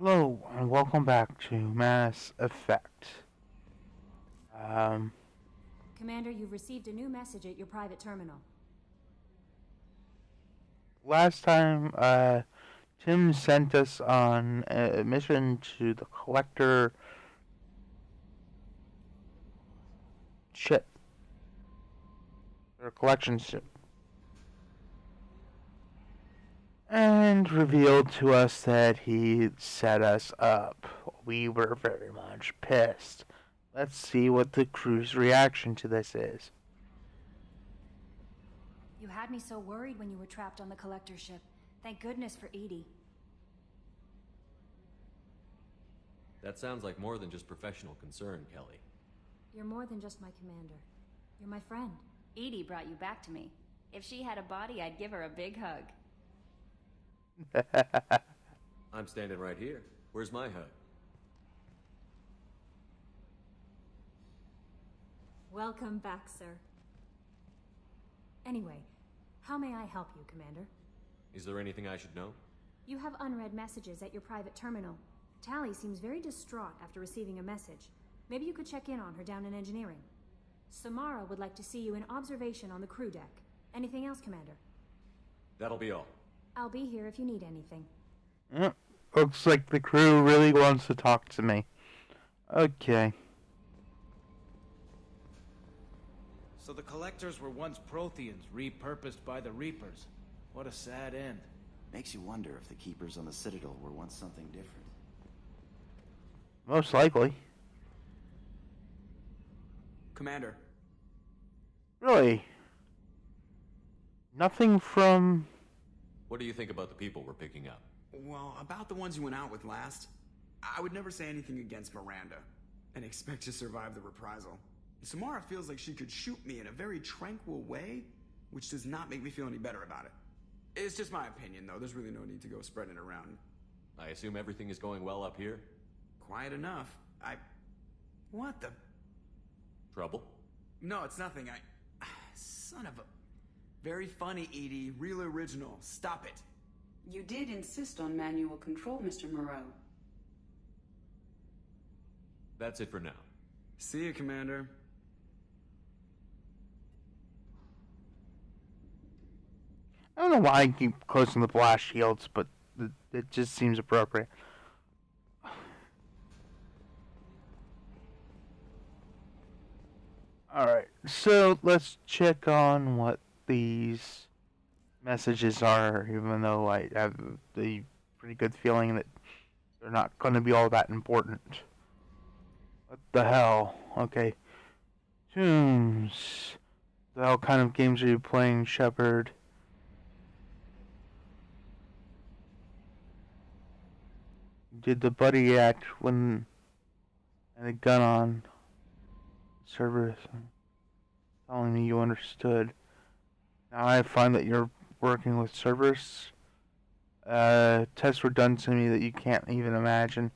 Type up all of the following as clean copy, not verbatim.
Hello, and welcome back to Mass Effect. Um, Commander, you've received a new message at your private terminal. Last time, Tim sent us on a mission to the Collector ship, or collection ship, and revealed to us that he set us up. We were very much pissed. Let's see what the crew's reaction to this is. You had me so worried when you were trapped on the collector ship. Thank goodness for Edie. That sounds like more than just professional concern, Kelly. You're more than just my commander. You're my friend. Edie brought you back to me. If she had a body, I'd give her a big hug. I'm standing right here. Where's my hug? Welcome back, sir. Anyway, how may I help you, Commander? Is there anything I should know? You have unread messages at your private terminal. Tally seems very distraught after receiving a message. Maybe you could check in on her down in engineering. Samara would like to see you in observation on the crew deck. Anything else, Commander? That'll be all. I'll be here if you need anything. Looks like the crew really wants to talk to me. Okay. So the Collectors were once Protheans, repurposed by the Reapers. What a sad end. Makes you wonder if the Keepers on the Citadel were once something different. Most likely. Commander. Really? Nothing from... What do you think about the people we're picking up? Well, about the ones you went out with last, I would never say anything against Miranda, and expect to survive the reprisal. Samara feels like she could shoot me in a very tranquil way, which does not make me feel any better about it. It's just my opinion, though. There's really no need to go spreading it around. I assume everything is going well up here? Quiet enough. What the... Trouble? No, it's nothing. Son of a... Very funny, Edie. Real original. Stop it. You did insist on manual control, Mr. Moreau. That's it for now. See you, Commander. I don't know why I keep closing the blast shields, but it just seems appropriate. Alright, so let's check on what these messages are, even though I have the pretty good feeling that they're not going to be all that important. What the hell? Okay. Tombs. The hell kind of games are you playing, Shepard? Did the buddy act when had a gun on Cerberus, telling me you understood. Now I find that you're working with Cerberus. Tests were done to me that you can't even imagine.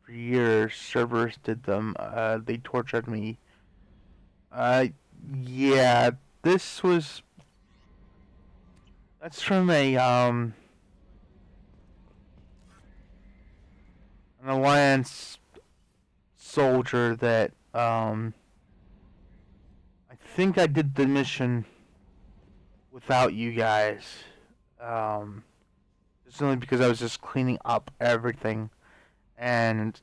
For years, Cerberus did them. They tortured me. Yeah, this was... That's from an Alliance soldier that, I think I did the mission without you guys. It's only because I was just cleaning up everything. And,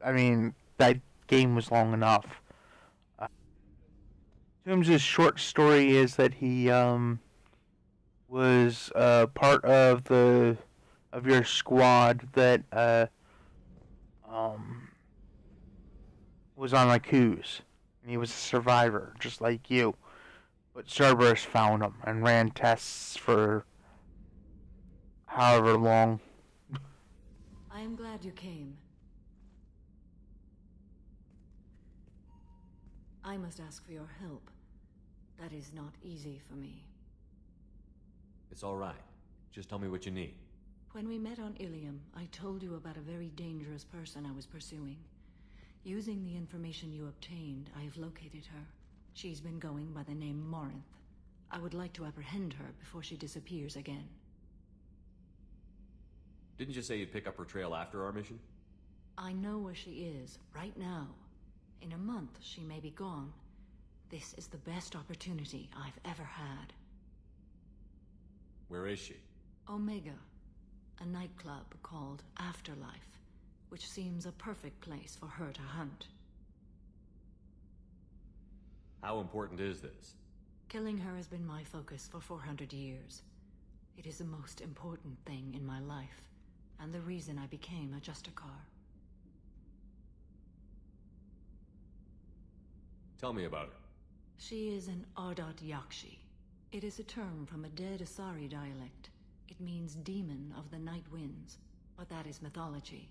I mean, that game was long enough. Toombs' short story is that he, was, part of your squad that, was on Lycus. And he was a survivor, just like you. But Cerberus found him and ran tests for however long. I am glad you came. I must ask for your help. That is not easy for me. It's all right. Just tell me what you need. When we met on Ilium, I told you about a very dangerous person I was pursuing. Using the information you obtained, I have located her. She's been going by the name Morinth. I would like to apprehend her before she disappears again. Didn't you say you'd pick up her trail after our mission? I know where she is, right now. In a month, she may be gone. This is the best opportunity I've ever had. Where is she? Omega, a nightclub called Afterlife, which seems a perfect place for her to hunt. How important is this? Killing her has been my focus for 400 years. It is the most important thing in my life, and the reason I became a Justicar. Tell me about her. She is an Ardat-Yakshi. It is a term from a dead Asari dialect. It means demon of the night winds, but that is mythology.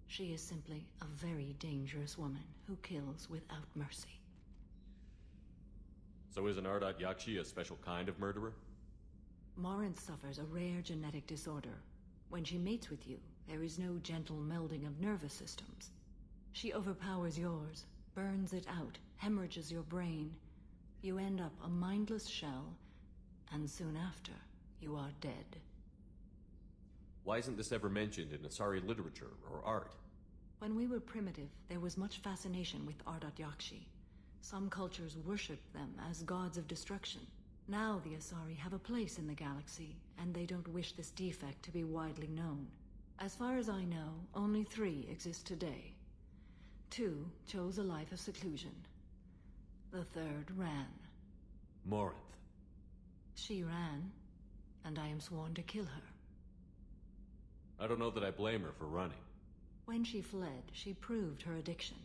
She is simply a very dangerous woman who kills without mercy. So is an Ardat-Yakshi a special kind of murderer? Morinth suffers a rare genetic disorder. When she mates with you, there is no gentle melding of nervous systems. She overpowers yours, burns it out, hemorrhages your brain. You end up a mindless shell, and soon after, you are dead. Why isn't this ever mentioned in Asari literature or art? When we were primitive, there was much fascination with Ardat-Yakshi. Some cultures worshipped them as gods of destruction. Now the Asari have a place in the galaxy, and they don't wish this defect to be widely known. As far as I know, only 3 exist today. 2 chose a life of seclusion. The 3rd ran. Morinth. She ran, and I am sworn to kill her. I don't know that I blame her for running. When she fled, she proved her addiction.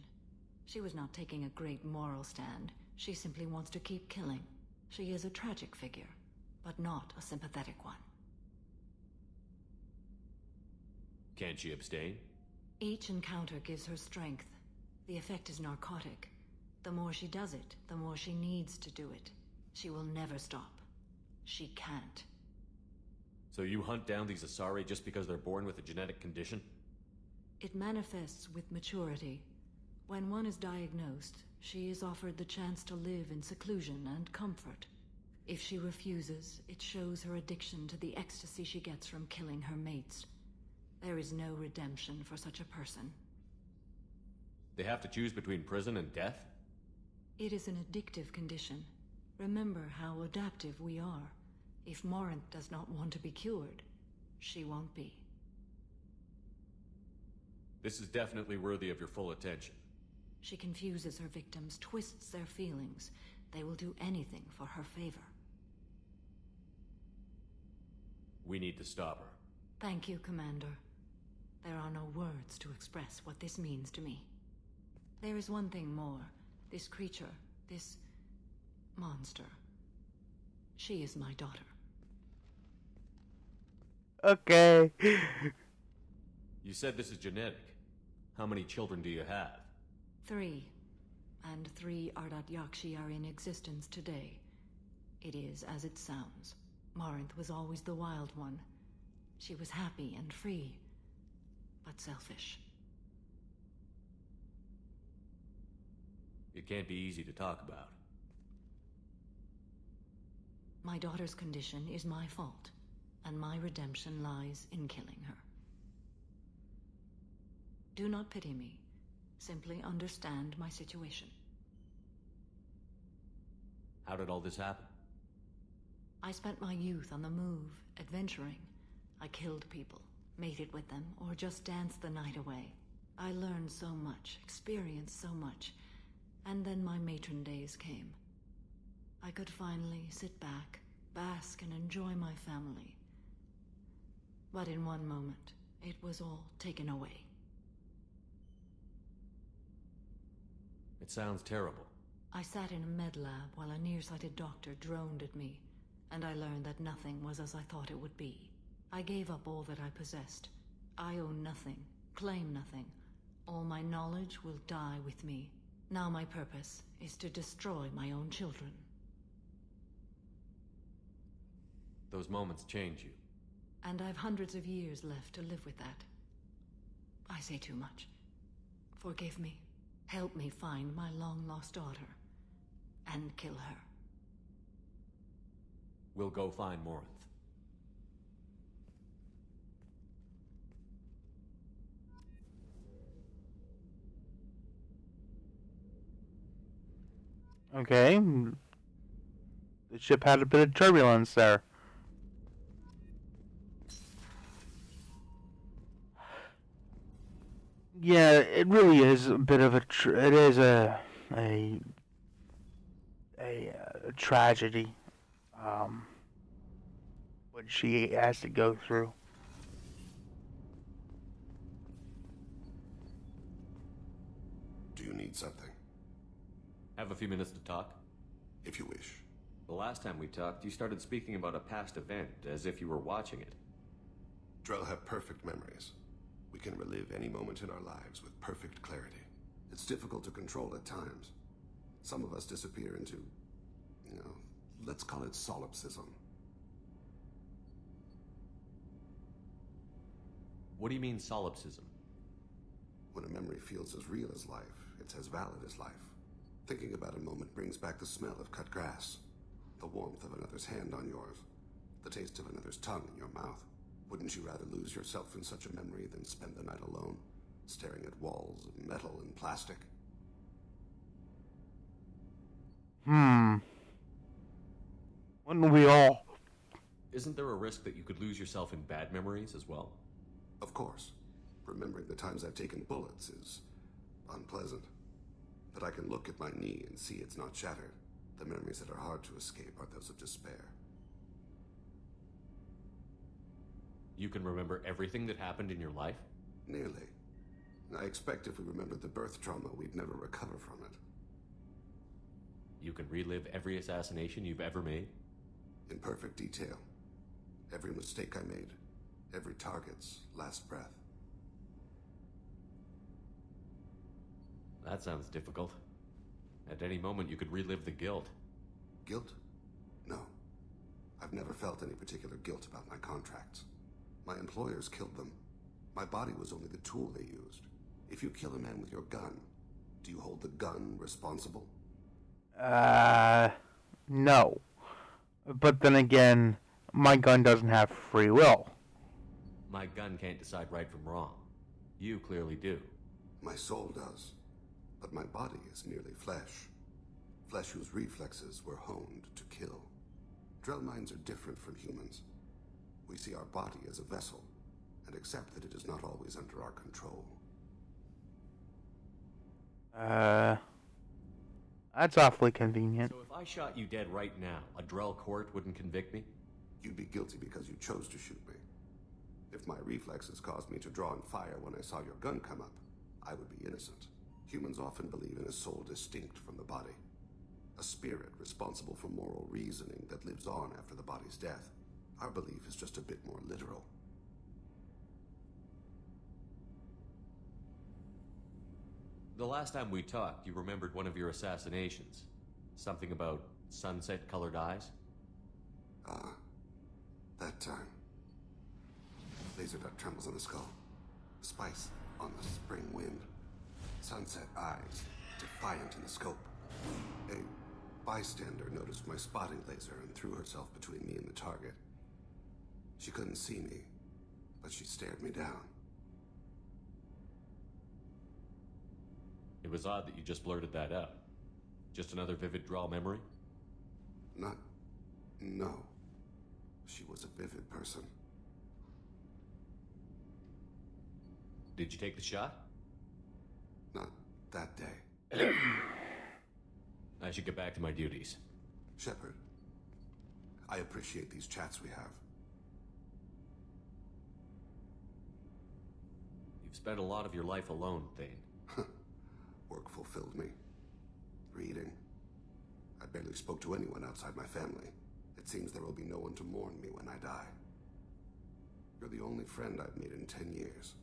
She was not taking a great moral stand. She simply wants to keep killing. She is a tragic figure, but not a sympathetic one. Can't she abstain? Each encounter gives her strength. The effect is narcotic. The more she does it, the more she needs to do it. She will never stop. She can't. So you hunt down these Asari just because they're born with a genetic condition? It manifests with maturity. When one is diagnosed, she is offered the chance to live in seclusion and comfort. If she refuses, it shows her addiction to the ecstasy she gets from killing her mates. There is no redemption for such a person. They have to choose between prison and death? It is an addictive condition. Remember how adaptive we are. If Morinth does not want to be cured, she won't be. This is definitely worthy of your full attention. She confuses her victims, twists their feelings. They will do anything for her favor. We need to stop her. Thank you, Commander. There are no words to express what this means to me. There is one thing more. This creature, this monster. She is my daughter. Okay. You said this is genetic. How many children do you have? 3. And 3 Ardat-Yakshi are in existence today. It is as it sounds. Morinth was always the wild one. She was happy and free, but selfish. It can't be easy to talk about. My daughter's condition is my fault, and my redemption lies in killing her. Do not pity me. Simply understand my situation. How did all this happen? I spent my youth on the move, adventuring. I killed people, mated with them, or just danced the night away. I learned so much, experienced so much, and then my matron days came. I could finally sit back, bask, and enjoy my family. But in one moment, it was all taken away. It sounds terrible. I sat in a med lab while a nearsighted doctor droned at me, and I learned that nothing was as I thought it would be. I gave up all that I possessed. I own nothing, claim nothing. All my knowledge will die with me. Now my purpose is to destroy my own children. Those moments change you. And I've hundreds of years left to live with that. I say too much. Forgive me. Help me find my long-lost daughter. And kill her. We'll go find Morinth. Okay. The ship had a bit of turbulence there. Yeah, it really is a bit of a. It is a a tragedy. What she has to go through. Do you need something? Have a few minutes to talk? If you wish. The last time we talked, you started speaking about a past event, as if you were watching it. Drell have perfect memories. We can relive any moment in our lives with perfect clarity. It's difficult to control at times. Some of us disappear into, let's call it solipsism. What do you mean, solipsism? When a memory feels as real as life, it's as valid as life. Thinking about a moment brings back the smell of cut grass, the warmth of another's hand on yours, the taste of another's tongue in your mouth. Wouldn't you rather lose yourself in such a memory than spend the night alone, staring at walls of metal and plastic? Wouldn't we all? Isn't there a risk that you could lose yourself in bad memories as well? Of course. Remembering the times I've taken bullets is unpleasant. But I can look at my knee and see it's not shattered. The memories that are hard to escape are those of despair. You can remember everything that happened in your life? Nearly. I expect if we remembered the birth trauma, we'd never recover from it. You can relive every assassination you've ever made? In perfect detail. Every mistake I made. Every target's last breath. That sounds difficult. At any moment, you could relive the guilt. Guilt? No. I've never felt any particular guilt about my contracts. My employers killed them. My body was only the tool they used. If you kill a man with your gun, do you hold the gun responsible? No. But then again, my gun doesn't have free will. My gun can't decide right from wrong. You clearly do. My soul does. But my body is merely flesh. Flesh whose reflexes were honed to kill. Drell minds are different from humans. We see our body as a vessel, and accept that it is not always under our control. That's awfully convenient. So if I shot you dead right now, a Drell court wouldn't convict me? You'd be guilty because you chose to shoot me. If my reflexes caused me to draw and fire when I saw your gun come up, I would be innocent. Humans often believe in a soul distinct from the body. A spirit responsible for moral reasoning that lives on after the body's death. Our belief is just a bit more literal. The last time we talked, you remembered one of your assassinations. Something about sunset-colored eyes? That time. Laser dot trembles on the skull. Spice on the spring wind. Sunset eyes, defiant in the scope. A bystander noticed my spotting laser and threw herself between me and the target. She couldn't see me, but she stared me down. It was odd that you just blurted that out. Just another vivid Drell memory? No. She was a vivid person. Did you take the shot? Not that day. I should get back to my duties. Shepard, I appreciate these chats we have. You've spent a lot of your life alone, Thane. Work fulfilled me. Reading. I barely spoke to anyone outside my family. It seems there will be no one to mourn me when I die. You're the only friend I've made in 10 years.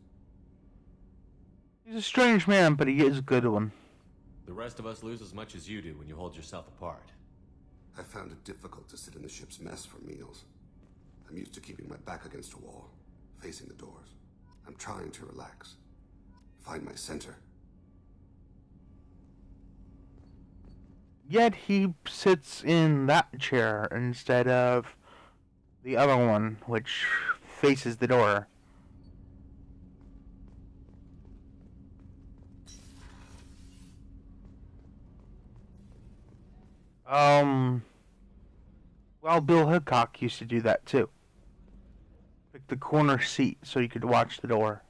He's a strange man, but he is a good one. The rest of us lose as much as you do when you hold yourself apart. I found it difficult to sit in the ship's mess for meals. I'm used to keeping my back against a wall, facing the doors. I'm trying to relax. Find my center. Yet he sits in that chair instead of the other one, which faces the door. Well, Bill Hickok used to do that too. Pick the corner seat so you could watch the door.